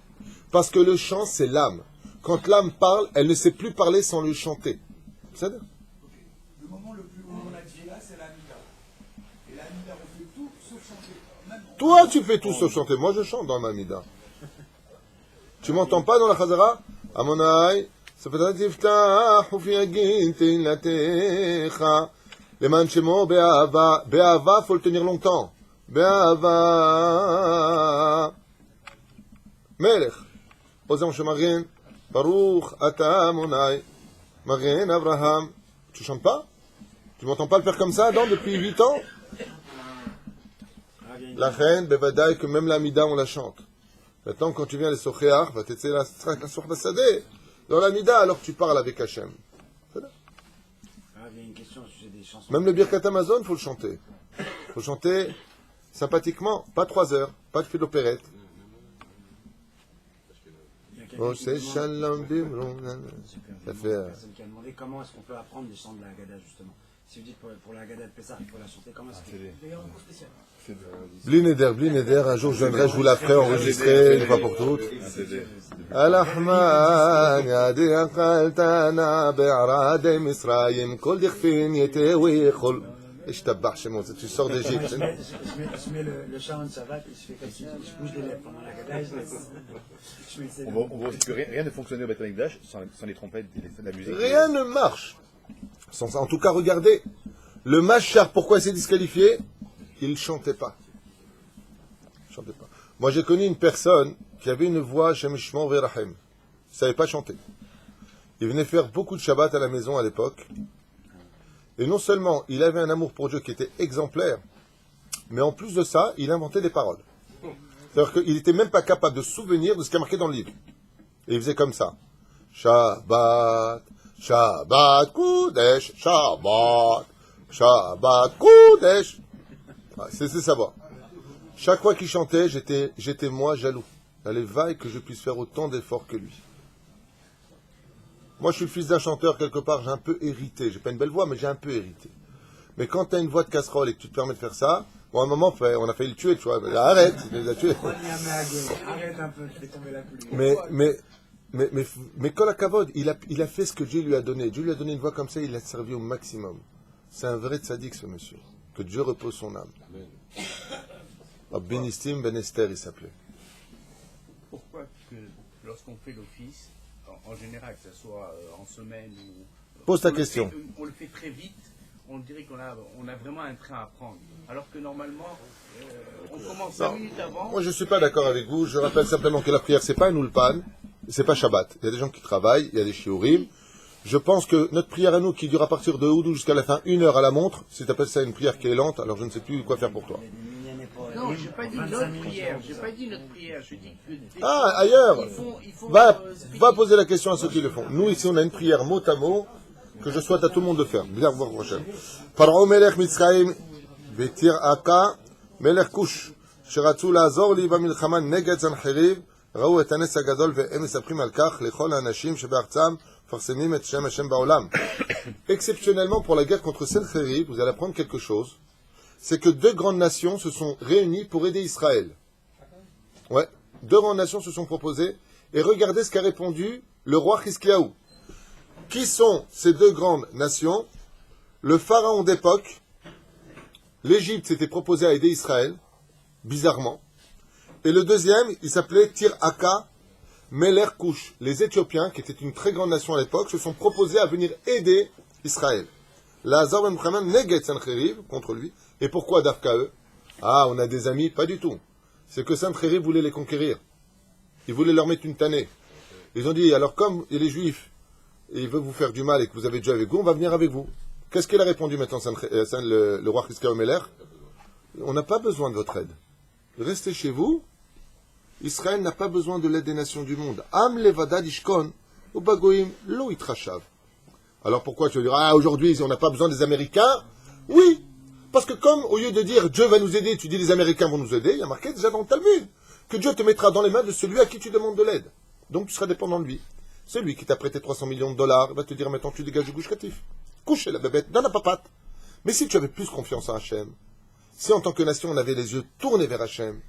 Parce que le chant, c'est l'âme. Quand l'âme parle, elle ne sait plus parler sans le chanter. C'est ça? Le moment le plus haut, on a dit là, c'est la Mida. Et la Mida, on fait tout sauf chanter. Même Toi, tu fais tout sauf chanter. Moi, je chante dans ma mida. Tu m'entends pas dans la Chazara? Amonai, Sefetat Yiftach, Ufi Yagin, Teilatecha. Leman Shemo, Be'ava. Be'ava, faut le tenir longtemps. Be'ava. Melech. Osam Shemarin. Baruch, Ata Amonai. Marin, Abraham. Tu chantes pas? Tu m'entends pas le faire comme ça, Adam, depuis 8 ans? La reine, Bevadaï, que même la Mida, on la chante. Maintenant, quand tu viens les Socheach, va t'aider la Sochna Sadeh. Dans la Mida, alors tu parles avec Hachem. Il y a une question au sujet des chansons. Même le Birkat Amazon, il faut le chanter. Il faut chanter sympathiquement, pas 3 heures, pas de fil d'opérette. Oh, c'est Shalom Bimron. Ça fait. Personne qui a demandé comment est-ce qu'on peut apprendre les chants de la Haggadah, justement. Si vous dites pour la Haggadah de Pessah, il faut la chanter, comment est-ce que D'ailleurs, un cours spécial. Bli Neder, un jour je viendrai, je vous la ferai enregistrer une fois pour toutes. Al-Ahman, Yadi Aqaltana, Be'arade Misraïm, Kol Dikhfin, Yetewi, Khol. Et je tabac chez moi, tu sors d'Égypte. Je mets le chant en Shabbat et je fais comme si je bouge les lèvres pendant la Haggadah. On voit aussi que rien ne fonctionnait au Beth Amikdash sans les trompettes et la musique. Rien ne marche. Sans ça. En tout cas, regardez, le Machar, pourquoi il s'est disqualifié? Il ne chantait pas. Moi, j'ai connu une personne qui avait une voix Shem Shmo V'Rachem. Il ne savait pas chanter. Il venait faire beaucoup de Shabbat à la maison à l'époque. Et non seulement il avait un amour pour Dieu qui était exemplaire, mais en plus de ça, il inventait des paroles. C'est-à-dire qu'il n'était même pas capable de se souvenir de ce qui est marqué dans le livre. Et il faisait comme ça. Shabbat, Shabbat, Kudesh, Shabbat, Shabbat, Kudesh. C'est sa voix. Chaque fois qu'il chantait, j'étais moi jaloux. Allez, vaille que je puisse faire autant d'efforts que lui. Moi, je suis le fils d'un chanteur, quelque part, j'ai un peu hérité. J'ai pas une belle voix, mais j'ai un peu hérité. Mais quand tu as une voix de casserole et que tu te permets de faire ça, bon, à un moment, on a failli le tuer, tu vois. Arrête, il l'a tué. Arrête un peu, je vais tomber la pluie. Mais Kol HaKavod, il a fait ce que Dieu lui a donné. Dieu lui a donné une voix comme ça, il l'a servi au maximum. C'est un vrai tzaddik, ce monsieur. Que Dieu repose son âme. Benistim Ben Esther, il s'appelait. Pourquoi que lorsqu'on fait l'office, en général, que ce soit en semaine ou... Pose ta question. On le fait très vite, on dirait qu'on a vraiment un train à prendre. Alors que normalement, on commence 5 minutes avant... Moi, je ne suis pas d'accord avec vous. Je rappelle simplement que la prière, c'est pas un ulpan, c'est pas Shabbat. Il y a des gens qui travaillent, il y a des shiurim. Je pense que notre prière à nous, qui dure à partir de Houdou jusqu'à la fin, 1 heure à la montre, si tu appelles ça une prière qui est lente, alors je ne sais plus quoi faire pour toi. Non, je n'ai pas dit notre prière, je dis que... Ah, ailleurs il faut va poser la question à ceux qui le font. Nous, ici, on a une prière mot à mot, que je souhaite à tout le monde de faire. Bien voir prochaine. Paro melech Mitzrayim, Betir Aka, melech Kush, Sheratzu Lazor li bamilchama neged Sancheriv, ראו את הנס הגדול והם מספרים על כך לכל האנשים שבארצם מפרסמים את שם השם בעולם. Exceptionnellement pour la guerre contre Sencheriv, vous allez apprendre quelque chose, c'est que 2 grandes nations se sont réunies pour aider Israël. Ouais, 2 grandes nations se sont proposées, et regardez ce qu'a répondu le roi Hiskiaou. Qui sont ces 2 grandes nations? Le pharaon d'époque, l'Égypte s'était proposée à aider Israël, bizarrement. Et le deuxième, il s'appelait Tir Aka, Meler Kush. Les Éthiopiens, qui étaient une très grande nation à l'époque, se sont proposés à venir aider Israël. La Hazar ben Muhammad Neged Sancheriv, contre lui. Et pourquoi Dafka eux? Ah, on a des amis? Pas du tout. C'est que Sancheriv voulait les conquérir. Il voulait leur mettre une tannée. Ils ont dit, alors comme les Juifs, ils veulent vous faire du mal et que vous avez Dieu avec vous, on va venir avec vous. Qu'est-ce qu'il a répondu maintenant, le roi Hiskiaou Meler? On n'a pas besoin de votre aide. Restez chez vous. Israël n'a pas besoin de l'aide des nations du monde. Am levada dishkon, ou bagoim lo itrashav. Alors pourquoi tu veux dire, ah, aujourd'hui, on n'a pas besoin des Américains? Oui, parce que comme, au lieu de dire Dieu va nous aider, tu dis les Américains vont nous aider, il y a marqué déjà dans le Talmud que Dieu te mettra dans les mains de celui à qui tu demandes de l'aide. Donc tu seras dépendant de lui. Celui qui t'a prêté 300 millions de dollars va te dire maintenant tu dégages du Gush Katif. Couchez la bébête, donne la papate. Mais si tu avais plus confiance en Hachem, si en tant que nation on avait les yeux tournés vers Hachem,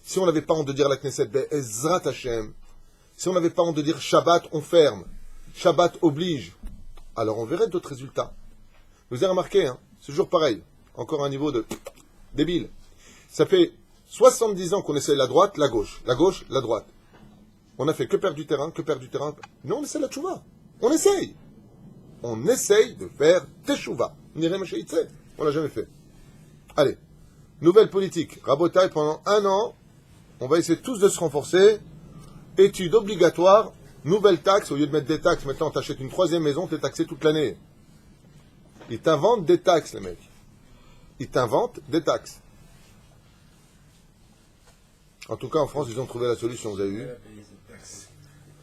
si on n'avait pas honte de dire la Knesset Be'ezrat Hachem, si on n'avait pas honte de dire Shabbat on ferme, Shabbat oblige, alors on verrait d'autres résultats. Vous avez remarqué, hein, c'est toujours pareil, encore un niveau de débile. Ça fait 70 ans qu'on essaie la droite, la gauche, la droite. On a fait que perdre du terrain, Nous, on essaie la tchouva. On essaye. On essaye de faire teshuva. On l'a jamais fait. Allez. Nouvelle politique. Rabotaille, pendant 1 an, on va essayer tous de se renforcer. Études obligatoires. Nouvelle taxe. Au lieu de mettre des taxes, maintenant, t'achètes une 3e maison, t'es taxé toute l'année. Ils t'inventent des taxes, les mecs. Ils t'inventent des taxes. En tout cas, en France, ils ont trouvé la solution, vous avez vu.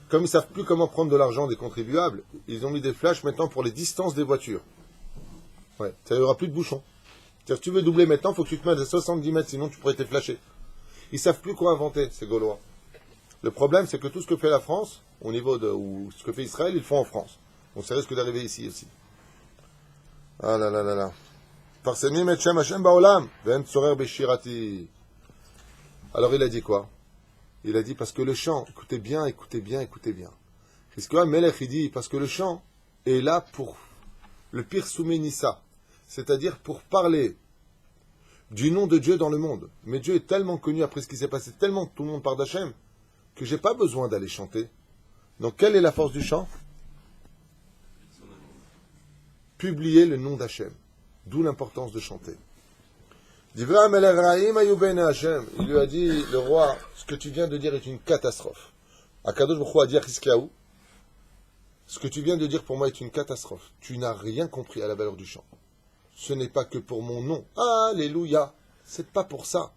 Comme ils ne savent plus comment prendre de l'argent des contribuables, ils ont mis des flashs maintenant pour les distances des voitures. Ouais, ça n'y aura plus de bouchons. C'est-à-dire, si tu veux doubler maintenant, il faut que tu te mettes à 70 mètres, sinon tu pourrais être flashé. Ils ne savent plus quoi inventer, ces Gaulois. Le problème, c'est que tout ce que fait la France, au niveau de, ou ce que fait Israël, ils le font en France. Donc ça risque d'arriver ici aussi. Ah là là là là. Parsemim et Shem Hashem Baolam, Ven Tzorer Beshirati. Alors il a dit quoi? Il a dit parce que le chant, écoutez bien. Puisque Melech il dit parce que le chant est là pour le pire Nissa, c'est-à-dire pour parler du nom de Dieu dans le monde. Mais Dieu est tellement connu après ce qui s'est passé, tellement que tout le monde parle d'Hachem, que j'ai pas besoin d'aller chanter. Donc quelle est la force du chant? Publier le nom d'Hachem. D'où l'importance de chanter. Il lui a dit, le roi, ce que tu viens de dire est une catastrophe. Akadosh Baruch Hu a dit à Chizkiyahu, ce que tu viens de dire pour moi est une catastrophe. Tu n'as rien compris à la valeur du chant. Ce n'est pas que pour mon nom. Alléluia. C'est pas pour ça.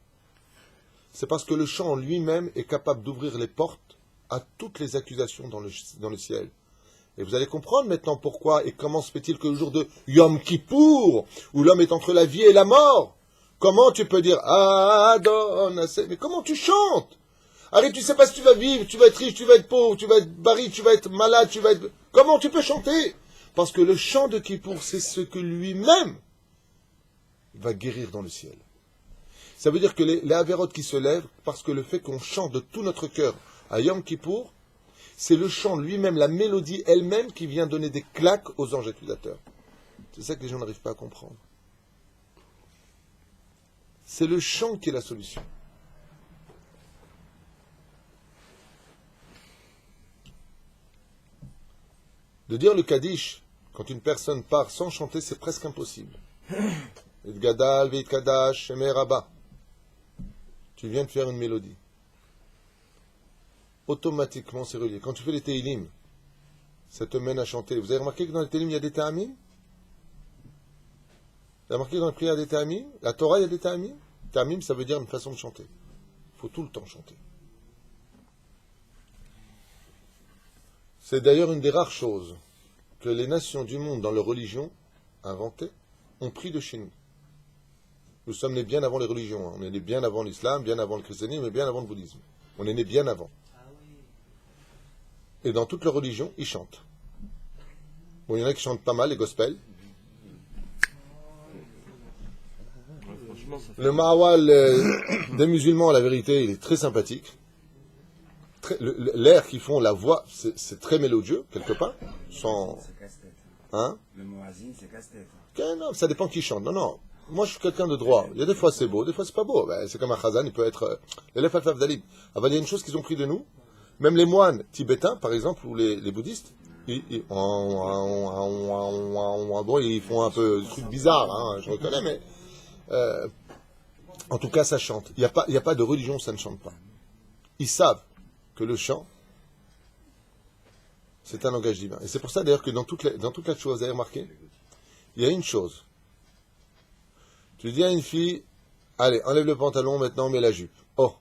C'est parce que le chant en lui-même est capable d'ouvrir les portes à toutes les accusations dans le ciel. Et vous allez comprendre maintenant pourquoi et comment se fait-il que le jour de Yom Kippour, où l'homme est entre la vie et la mort, comment tu peux dire Adonasé? Mais comment tu chantes? Allez, tu sais pas si tu vas vivre, tu vas être riche, tu vas être pauvre, tu vas être barri, tu vas être malade, tu vas être... Comment tu peux chanter? Parce que le chant de Kippour, c'est ce que lui-même va guérir dans le ciel. Ça veut dire que les avérotes qui se lèvent, parce que le fait qu'on chante de tout notre cœur à Yom Kippour, c'est le chant lui-même, la mélodie elle-même qui vient donner des claques aux anges accusateur. C'est ça que les gens n'arrivent pas à comprendre. C'est le chant qui est la solution. De dire le Kaddish, quand une personne part sans chanter, c'est presque impossible. Et Gadal, Veit Kadash, Shemei Rabba. Tu viens de faire une mélodie. Automatiquement, c'est relié. Quand tu fais les Teilim, ça te mène à chanter. Vous avez remarqué que dans les Teilim, il y a des Ta'amim? Vous avez remarqué que dans la prière, il y a des Ta'amim? La Torah, il y a des Ta'amim? Ta'amim, ça veut dire une façon de chanter. Il faut tout le temps chanter. C'est d'ailleurs une des rares choses que les nations du monde, dans leur religion, inventées, ont pris de chez nous. Nous sommes nés bien avant les religions. Hein. On est nés bien avant l'islam, bien avant le christianisme, et bien avant le bouddhisme. On est nés bien avant. Et dans toute leur religion, ils chantent. Bon, il y en a qui chantent pas mal, les gospels. Le Mahawal des musulmans, la vérité, il est très sympathique. L'air qu'ils font, la voix, c'est très mélodieux, quelque part. Sans... C'est casse-tête. Hein? Le Moazin, c'est casse-tête. Non, ça dépend qui chante. Non. Moi, je suis quelqu'un de droit. Il y a des fois c'est beau, des fois c'est pas beau. Ben, c'est comme un chazan, il peut être... L'élève al-Faf Dalib. Il y a une chose qu'ils ont pris de nous. Même les moines tibétains, par exemple, ou les bouddhistes, ils font un peu des trucs bizarres, hein, je reconnais, mais... en tout cas, ça chante. Il n'y a pas de religion où ça ne chante pas. Ils savent que le chant, c'est un langage divin. Et c'est pour ça, d'ailleurs, que dans toute la chose, vous avez remarqué, il y a une chose. Tu dis à une fille, allez, enlève le pantalon, maintenant, mets la jupe. Oh.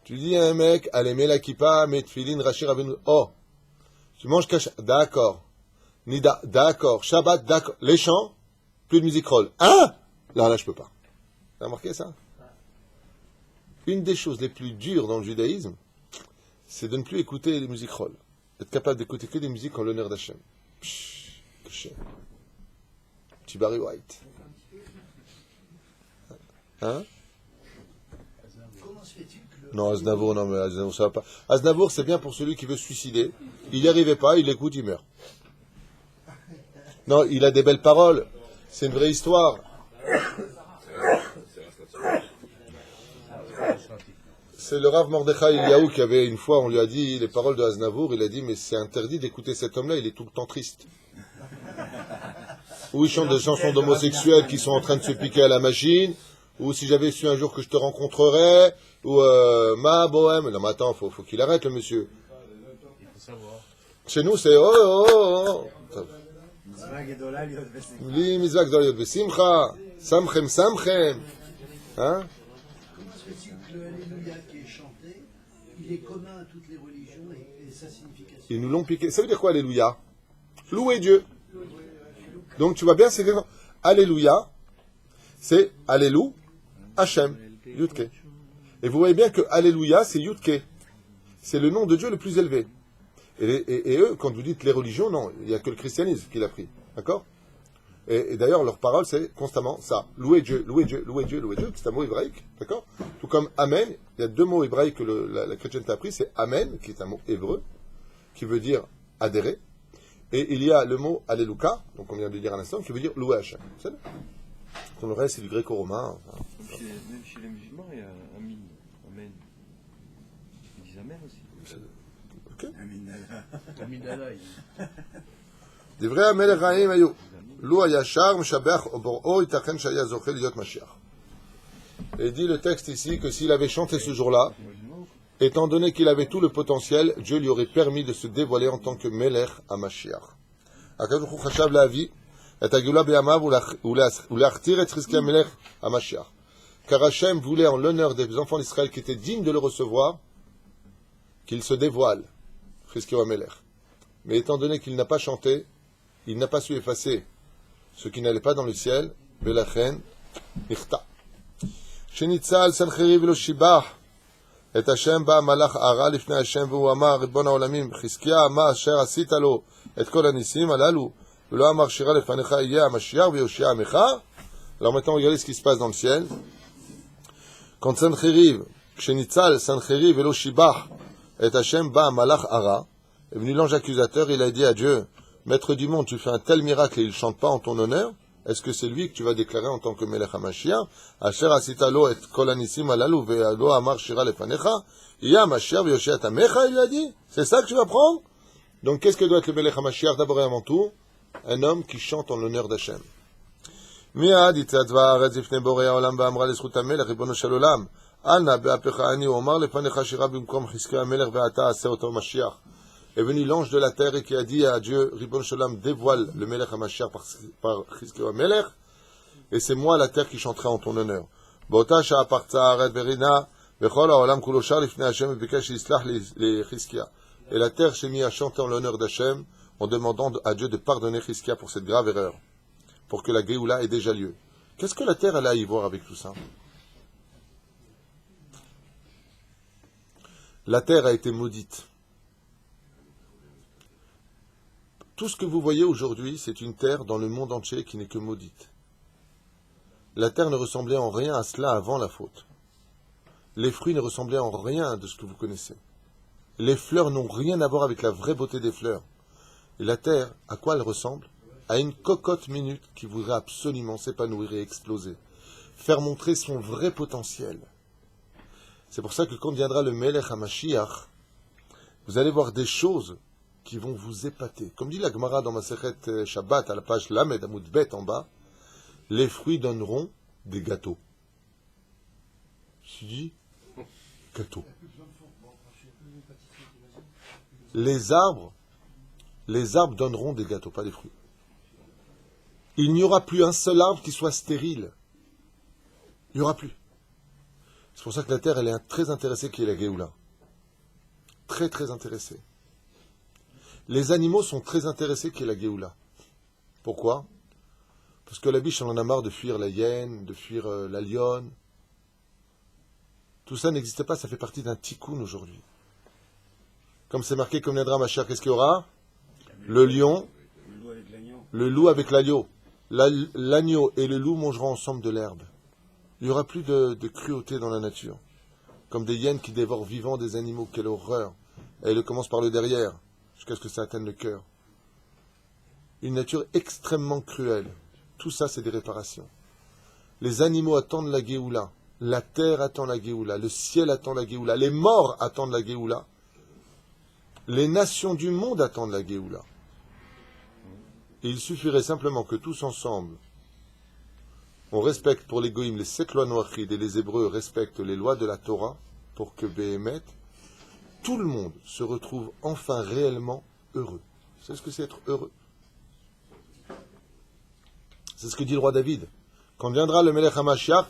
Tu dis à un mec, allez, mets la kippa, mets tfilin, rachir, avenu. Oh. Tu manges cacha. D'accord. Nida, d'accord. Shabbat, d'accord. Les chants, plus de musique roll. Hein? Là, je peux pas. T'as remarqué ça? Une des choses les plus dures dans le judaïsme, c'est de ne plus écouter les musiques roll. être capable d'écouter que des musiques en l'honneur d'Hachem. Caché. Petit Barry White. Hein? Non, Aznavour, non, mais Aznavour, ça va pas. Aznavour, c'est bien pour celui qui veut se suicider. Il n'y arrivait pas, il écoute, il meurt. Non, il a des belles paroles. C'est une vraie histoire. C'est le Rav Mordechai Eliaou qui avait une fois, on lui a dit les paroles de Aznavour, il a dit mais c'est interdit d'écouter cet homme-là, il est tout le temps triste. Ou il chante des chansons d'homosexuels qui sont en train de se piquer à la machine, ou si j'avais su un jour que je te rencontrerais, ou ma bohème. Non mais attends, faut qu'il arrête le monsieur. Il faut savoir. Chez nous c'est oh. Li mitzvah gdola liot besimcha, samchem. Hein? Comment se fait-il que le Alléluia qui est chanté, il est commun à toutes les religions et sa signification? Ils nous l'ont piqué. Ça veut dire quoi, Alléluia? Louer Dieu. Donc tu vois bien, c'est exactement. Alléluia, c'est Allélu, Hachem, Yudke. Et vous voyez bien que Alléluia, c'est Yudke. C'est le nom de Dieu le plus élevé. Et eux, quand vous dites les religions, non, il n'y a que le christianisme qui l'a pris. D'accord? Et d'ailleurs, leur parole, c'est constamment ça. Louer Dieu, louer Dieu, louer Dieu, louer Dieu. C'est un mot hébraïque. D'accord? Tout comme Amen. Il y a deux mots hébraïques que la chrétienté a pris. C'est Amen, qui est un mot hébreu, qui veut dire adhérer. Et il y a le mot Alléluia, donc on vient de dire à l'instant, qui veut dire louer Hachem. C'est tout le reste, c'est du gréco-romain. Enfin, même chez les musulmans, il y a Amin. Amen. Ils disent Amen aussi. Ok. Amidala, des vrais Amelech Raïm Ayou. Lou Ayashar, Mshabach, Obor'o, Itachen Shaya Zochel Yot Mashiach. Et dit le texte ici que s'il avait chanté ce jour-là, étant donné qu'il avait tout le potentiel, Dieu lui aurait permis de se dévoiler en tant que Melech à Mashiach. Akadosh Baruch Hu chashav la'avi et hageulah beyamav uleachtir et Chizkiah Melech à Mashiach. Car Hachem voulait en l'honneur des enfants d'Israël qui étaient dignes de le recevoir, qu'il se dévoile, Chizkiah Melech. Mais étant donné qu'il n'a pas chanté, il n'a pas su effacer ce qui n'allait pas dans le ciel, Belachen, Nichta. Shenitzal Sancheriv lo shibach, et Hashem ba malach ara lifnei Hashem v'hu amar Ribbon haolamim, Chizkiah ma asher asita lo et kol hanisim halalu, v'lo amar shira lefanecha yeh hamashiach v'yoshia amecha. Alors maintenant, regardez ce qui se passe dans le ciel. Quand Sancheriv, Shenitzal Sancheriv lo shibach, et Hashem ba malach ara, est venu l'ange accusateur, il a dit à Dieu, Maître du monde, tu fais un tel miracle et il ne chante pas en ton honneur, est-ce que c'est lui que tu vas déclarer en tant que Melech HaMashiach? Asher asita lo et kol hanisim halalu ve'lo amar shira lefanecha, ya Mashiach v'yoshia amecha, il lui a dit. C'est ça que tu vas prendre? Donc qu'est-ce que doit être le Melech HaMashiach d'abord et avant tout? Un homme qui chante en l'honneur d'Hachem. Mi'ad itzadva haaretz lifnei borei haolam ve'amra lezchut hamelech ribono shel olam, al na be'apecha ani u'omar lefanecha shira bimkom Chizkiah hamelech ve'ata aseh oto Mashiach. Est venu l'ange de la terre et qui a dit à Dieu, Ribbon Shalom, dévoile le Melech HaMashiach par Chizkiah Melech, et c'est moi la terre qui chanterai en ton honneur. Bota sha'a parza haaretz verina, vechol haolam kulo shar lifnei Hashem v'bikesh yislach le Chizkiah. Et la terre s'est mise à chanter en l'honneur d'Hachem, en demandant à Dieu de pardonner Chizkiah pour cette grave erreur, pour que la Géoula ait déjà lieu. Qu'est-ce que la terre elle a à y voir avec tout ça? La terre a été maudite. Tout ce que vous voyez aujourd'hui, c'est une terre dans le monde entier qui n'est que maudite. La terre ne ressemblait en rien à cela avant la faute. Les fruits ne ressemblaient en rien de ce que vous connaissez. Les fleurs n'ont rien à voir avec la vraie beauté des fleurs. Et la terre, à quoi elle ressemble? À une cocotte minute qui voudrait absolument s'épanouir et exploser. Faire montrer son vrai potentiel. C'est pour ça que quand viendra le Melech HaMashiach, vous allez voir des choses qui vont vous épater. Comme dit la Gemara dans Masechet Shabbat, à la page Lamed Amud Bet en bas, les fruits donneront des gâteaux. Je dis, gâteaux. Les arbres donneront des gâteaux, pas des fruits. Il n'y aura plus un seul arbre qui soit stérile. Il n'y aura plus. C'est pour ça que la terre, elle est très intéressée qui est la Géoula. Très, très intéressée. Les animaux sont très intéressés qu'il y ait la Géoula. Pourquoi? Parce que la biche, on en a marre de fuir la hyène, de fuir la lionne. Tout ça n'existe pas, ça fait partie d'un tikkun aujourd'hui. Comme c'est marqué comme Nedra Mashiach, qu'est-ce qu'il y aura? Le lion, Le loup avec l'agneau. le loup avec l'agneau. L'agneau et le loup mangeront ensemble de l'herbe. Il n'y aura plus de cruauté dans la nature. Comme des hyènes qui dévorent vivants des animaux. Quelle horreur. Et il commence par le derrière, jusqu'à ce que ça atteigne le cœur. Une nature extrêmement cruelle. Tout ça, c'est des réparations. Les animaux attendent la Géoula. La terre attend la Géoula. Le ciel attend la Géoula. Les morts attendent la Géoula. Les nations du monde attendent la Géoula. Et il suffirait simplement que tous ensemble, on respecte pour les Goïms les 7 lois noachides et les Hébreux respectent les lois de la Torah pour que Béhémet, tout le monde se retrouve enfin réellement heureux. C'est ce que c'est être heureux. C'est ce que dit le roi David. Quand viendra le Melech HaMashiach,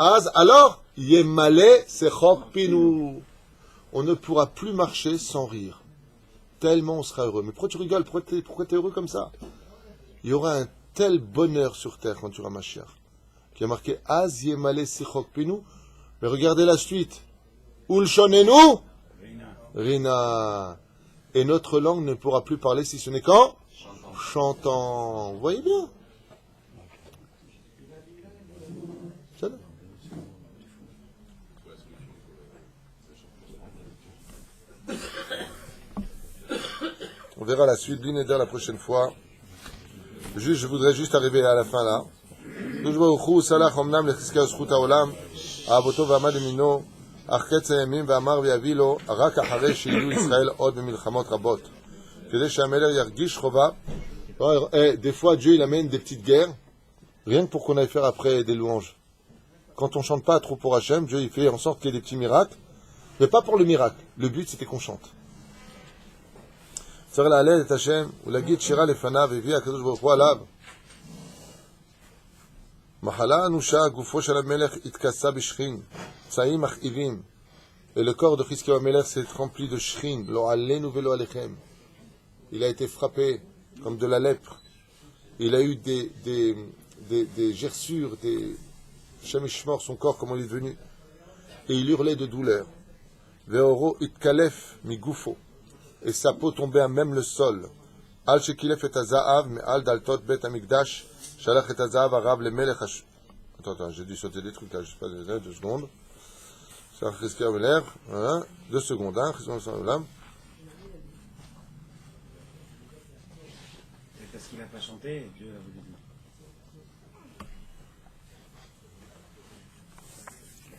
alors, Yemale Sechok Pinu. On ne pourra plus marcher sans rire. Tellement on sera heureux. Mais pourquoi tu rigoles? Pourquoi tu es heureux comme ça? Il y aura un tel bonheur sur terre quand tu auras Mashiach. Qui a marqué Az Yemale Sechok Pinu. Mais regardez la suite. Ulshonenu Rina. Et notre langue ne pourra plus parler si ce n'est qu'en chantant. Vous voyez bien? On verra la suite, Blineder, la prochaine fois. Je voudrais juste arriver à la fin là. Des fois, Dieu il amène des petites guerres, rien que pour qu'on aille faire après des louanges. Quand on chante pas trop pour Hachem, Dieu il fait en sorte qu'il y ait des petits miracles, mais pas pour le miracle. Le but c'était qu'on chante. צריך להלל את השם ולהגיד שירה לפניו הביא הקדוש ברוך הוא עליו. מחלה אנושה, גופו של המלך התכסה בשכין, פצעים מכאיבים, et le corps de Chizkiyahu המלך s'est rempli de שכין, לא עלינו ולא עליכם. Il a été frappé comme de la lèpre. Il a eu des gerçures, des chemishmor, son corps, comment il est devenu. Et il hurlait de douleur. Ve'oro itkalef mi gufo. Et sa peau tombait à même le sol. Al shekilef et hazaav, mais al daltot bet amigdash, shalach et hazaav arav le melech hash. Attends, j'ai dû sauter des trucs là, je sais pas, 2 secondes. Ça risque à l'air, voilà, 2 secondes, hein, Parce qu'il n'a pas chanté, Dieu l'a voulu dire.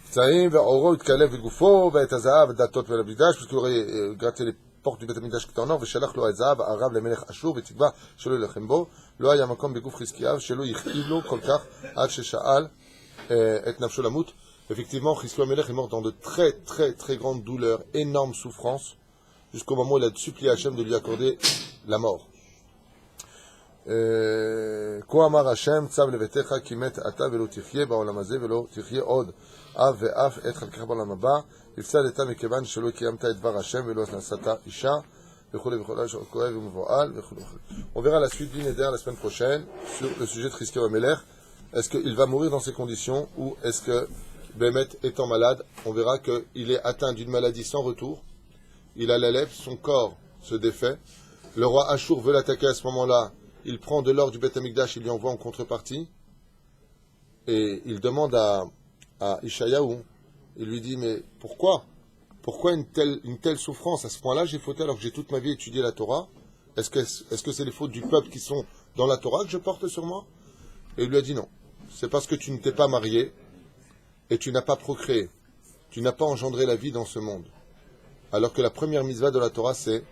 Tsaïm, ve'oro itkalef et gufo, ve'et hazaav, daltot bet amigdash, parce qu'il aurait gratté les porte du Beth Amikdash qui était en or, ושלח לו הזהב הרב למלך אשור ותקווה שלא ילחם בו, לא היה מקום בגוף חזקיהו שלא יכאיב לו כל כך עד ששאל את נפשו למות. Effectivement, Chizkiyahu Melech est mort dans de très très très grandes douleurs, énormes souffrances, jusqu'au moment où il a supplié Hachem de lui accorder la mort. כה אמר השם צו לביתך כי מת אתה ולא תחיה בעולם הזה ולא תחיה עוד אב ואף את חלקך בעולם הבא הפסדת מכיוון שלא קיימת את דבר השם ולא נשאת אישה וכו' וכו' כואב ומבועל וכו'. On verra la suite du Neder la semaine prochaine sur le sujet de Chizkiyahu Melech. Est-ce qu'il va mourir dans ces conditions ou est-ce que Bémet étant malade, on verra qu'il est atteint d'une maladie sans retour, il a la lèpre, son corps se défait, le roi Achour veut l'attaquer à ce moment-là. Il prend de l'or du Beth Amikdash, il lui envoie en contrepartie, et il demande à Ishayahu, il lui dit, mais pourquoi une telle souffrance? À ce point-là, j'ai fauté alors que j'ai toute ma vie étudié la Torah. Est-ce que c'est les fautes du peuple qui sont dans la Torah que je porte sur moi? Et il lui a dit non. C'est parce que tu ne t'es pas marié, et tu n'as pas procréé. Tu n'as pas engendré la vie dans ce monde. Alors que la première mitzvah de la Torah, c'est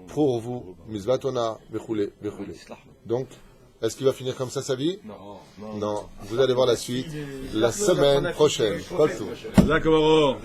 pour vous, Mizvatona, Bechoulé, Bechoulé. Donc, est-ce qu'il va finir comme ça sa vie? Non. Vous allez voir la suite la semaine prochaine. D'accord.